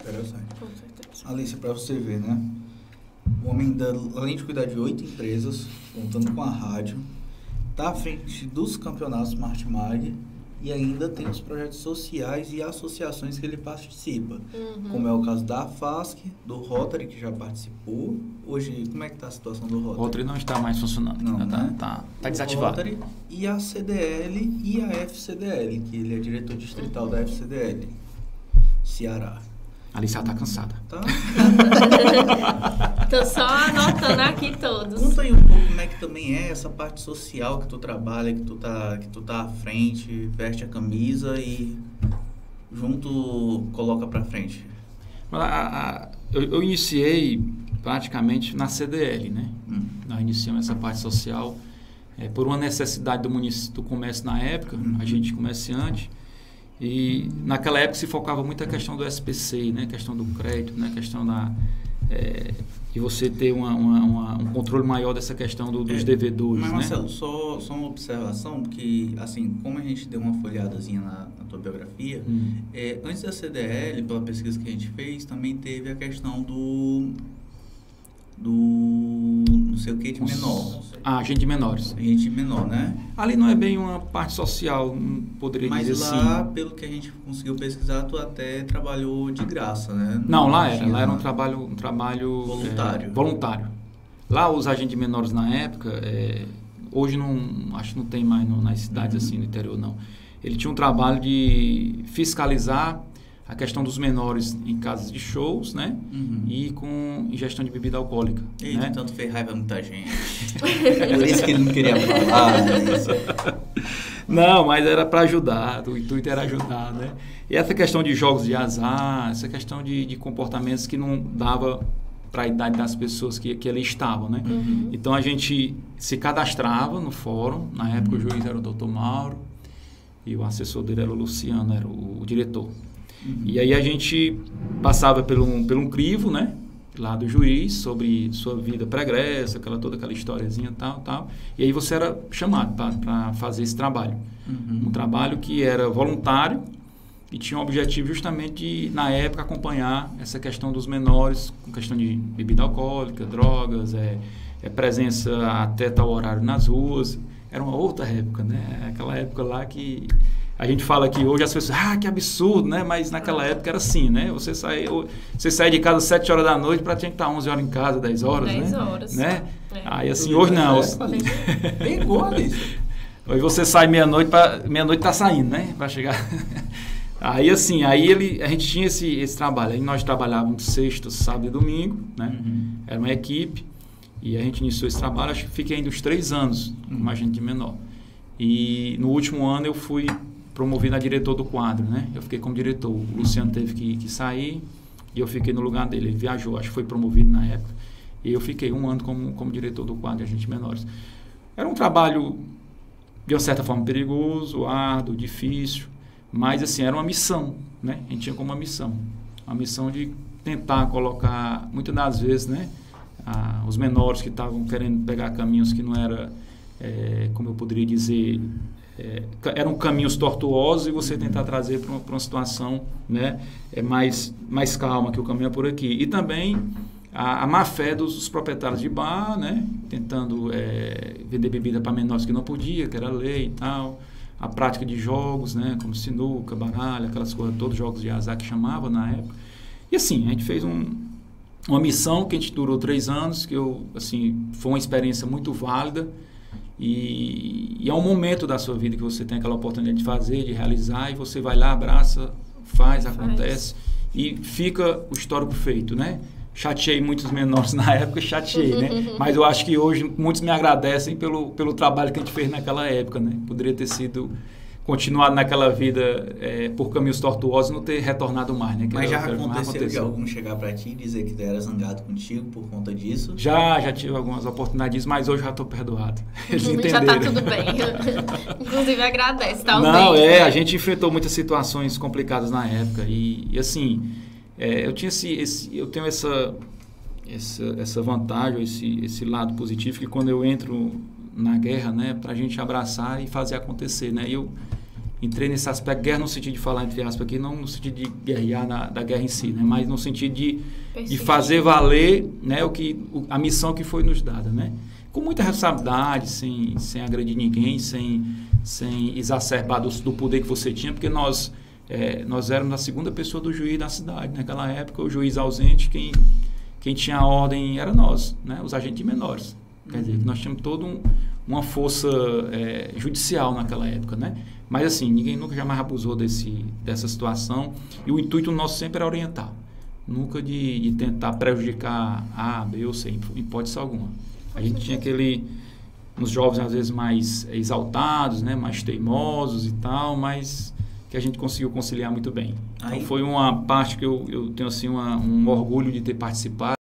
Interessante. Com certeza. Alice, para você ver, né? O homem, além de cuidar de 8 empresas, contando com a rádio, está à frente dos campeonatos Martimag e ainda tem os projetos sociais e associações que ele participa, como é o caso da FASC, do Rotary, que já participou. Hoje, como é que está a situação do Rotary? O Rotary não está mais funcionando, Não, né? Tá O desativado. Rotary e a CDL e a FCDL, que ele é diretor distrital da FCDL, Ceará. A Alice está cansada. Tá? Tô só anotando aqui todos. Conta aí um pouco como é que também é essa parte social que tu trabalha, que tu tá à frente, veste a camisa e junto coloca pra frente. Eu iniciei praticamente na CDL, né? Nós iniciamos essa parte social por uma necessidade do comércio na época, a gente comerciante. E naquela época se focava muito a questão do SPC, né? Questão do crédito, né? Questão de você ter um controle maior dessa questão dos devedores. Mas, né? Marcelo, só uma observação, porque assim, como a gente deu uma folhadazinha na tua biografia, antes da CDL, pela pesquisa que a gente fez, também teve a questão do não sei o que de menor. Agente de menores. Agente menor, né? Ali não é bem uma parte social, não poderia Mas dizer lá, assim. pelo que a gente conseguiu pesquisar, tu até trabalhou de graça, né? Não, lá era um trabalho voluntário. Lá os agentes de menores na época, hoje acho que não tem mais nas cidades assim no interior não. Ele tinha um trabalho de fiscalizar a questão dos menores em casas de shows, né? E com ingestão de bebida alcoólica. Eita, né? tanto fez raiva a muita gente. Por isso que ele não queria falar. Não, mas era para ajudar, o intuito era ajudar, né? E essa questão de jogos de azar, essa questão de comportamentos que não dava para a idade das pessoas que ali estavam, né? Então a gente se cadastrava no fórum, na época o juiz era o Dr. Mauro e o assessor dele era o Luciano, era o diretor. E aí a gente passava por um crivo, né? Lá do juiz, sobre sua vida pregressa, toda aquela historiazinha tal. E aí você era chamado para fazer esse trabalho. Um trabalho que era voluntário e tinha o objetivo justamente de, na época, acompanhar essa questão dos menores, com questão de bebida alcoólica, drogas, presença até tal horário nas ruas. Era uma outra época, né? Aquela época lá que a gente fala que hoje as pessoas, que absurdo, né? Mas naquela época era assim, né? Você sai de casa às 7 horas da noite para tinha que estar 11 horas em casa, 10 horas, 10 né? horas. Né? Aí assim, hoje não. Bem igual isso. Hoje você sai meia-noite tá saindo, né? Para chegar. Aí assim, a gente tinha esse trabalho. Aí nós trabalhávamos sexta, sábado e domingo, né? Era uma equipe. E a gente iniciou esse trabalho, acho que fiquei ainda uns 3 anos como agente de menor. E no último ano eu fui promovido a diretor do quadro, né? Eu fiquei como diretor. O Luciano teve que sair e eu fiquei no lugar dele. Ele viajou, acho que foi promovido na época. E eu fiquei 1 ano como diretor do quadro de agentes menores. Era um trabalho, de uma certa forma, perigoso, árduo, difícil, mas assim, era uma missão, né? A gente tinha como uma missão de tentar colocar, muitas das vezes, né? Os menores que estavam querendo pegar caminhos que não era, como eu poderia dizer, eram caminhos tortuosos e você tentar trazer para uma situação, né, mais calma, que o caminho é por aqui. E também a má fé dos proprietários de bar, né, tentando vender bebida para menores que não podia, que era lei e tal. A prática de jogos, né, como sinuca, baralho, aquelas coisas, todos os jogos de azar que chamava na época. E assim, a gente fez uma missão que a gente durou 3 anos, que foi uma experiência muito válida. E é um momento da sua vida que você tem aquela oportunidade de fazer, de realizar, e você vai lá, abraça, acontece, e fica o histórico feito, né? Chateei muitos menores na época, né? Mas eu acho que hoje muitos me agradecem pelo trabalho que a gente fez naquela época, né? Poderia ter sido continuado naquela vida por caminhos tortuosos e não ter retornado mais, né? Mas já aconteceu de algum chegar pra ti e dizer que era zangado contigo por conta disso? Já tive algumas oportunidades, mas hoje já estou perdoado. Eles já tá tudo bem. Inclusive agradece, tá? Não, a gente enfrentou muitas situações complicadas na época e assim, eu tenho essa vantagem, esse lado positivo, que quando eu entro na guerra, né, pra gente abraçar e fazer acontecer, né? entrei nesse aspecto, guerra no sentido de falar, entre aspas, aqui, não no sentido de guerrear da guerra em si, né? Mas no sentido de fazer valer, né, a missão que foi nos dada, né? Com muita responsabilidade, sem agredir ninguém, sem exacerbar do poder que você tinha, porque nós éramos a segunda pessoa do juiz da cidade. Naquela época, o juiz ausente, quem tinha a ordem era nós, né? Os agentes menores. Quer dizer, nós tínhamos toda uma força judicial naquela época, né? Mas assim, ninguém nunca jamais abusou dessa situação, e o intuito nosso sempre era orientar, nunca de tentar prejudicar A, B ou C, em hipótese alguma. A gente tinha uns jovens às vezes mais exaltados, né? Mais teimosos e tal, mas que a gente conseguiu conciliar muito bem. Então foi uma parte que eu tenho assim um orgulho de ter participado.